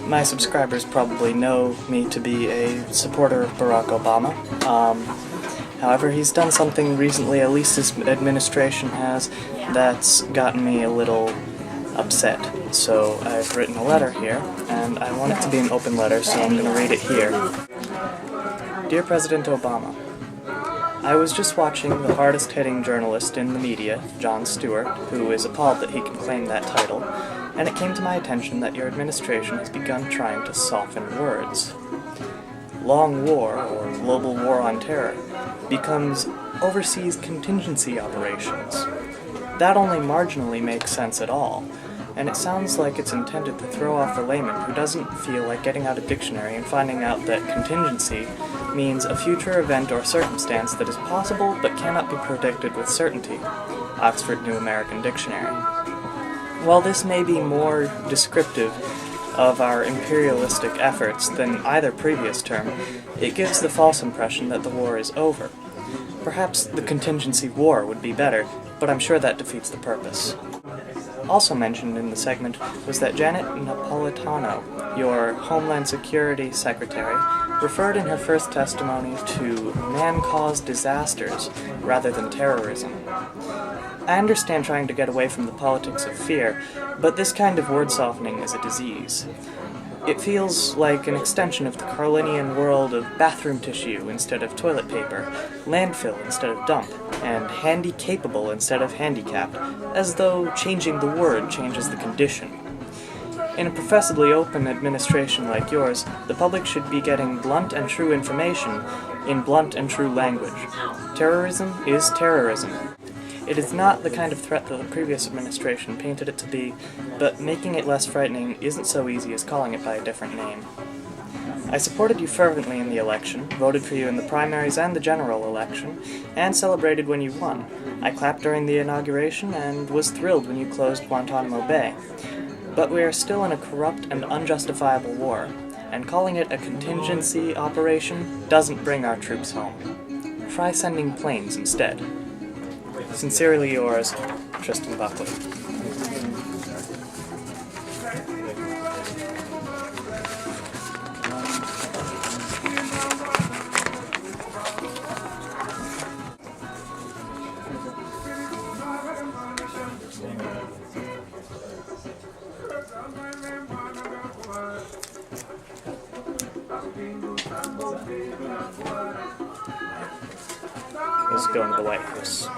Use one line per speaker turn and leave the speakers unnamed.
My subscribers probably know me to be a supporter of Barack Obama. However, he's done something recently, at least his administration has, that's gotten me a little upset. So I've written a letter here, and I want it to be an open letter, so I'm going to read it here. Dear President Obama, I was just watching the hardest-hitting journalist in the media, Jon Stewart, who is appalled that he can claim that title, and it came to my attention that your administration has begun trying to soften words. Long war, or global war on terror, becomes overseas contingency operations. That only marginally makes sense at all, and it sounds like it's intended to throw off the layman who doesn't feel like getting out a dictionary and finding out that contingency means a future event or circumstance that is possible but cannot be predicted with certainty. Oxford New American Dictionary. While this may be more descriptive of our imperialistic efforts than either previous term, it gives the false impression that the war is over. Perhaps the contingency war would be better, but I'm sure that defeats the purpose. Also mentioned in the segment was that Janet Napolitano, your Homeland Security Secretary, referred in her first testimony to man-caused disasters rather than terrorism. I understand trying to get away from the politics of fear, but this kind of word softening is a disease. It feels like an extension of the Carlinian world of bathroom tissue instead of toilet paper, landfill instead of dump, and handy-capable instead of handicapped, as though changing the word changes the condition. In a professedly open administration like yours, the public should be getting blunt and true information in blunt and true language. Terrorism is terrorism. It is not the kind of threat that the previous administration painted it to be, but making it less frightening isn't so easy as calling it by a different name. I supported you fervently in the election, voted for you in the primaries and the general election, and celebrated when you won. I clapped during the inauguration and was thrilled when you closed Guantanamo Bay. But we are still in a corrupt and unjustifiable war, and calling it a contingency operation doesn't bring our troops home. Try sending planes instead. Sincerely yours, Tristan Buckley. Let's go into the White House.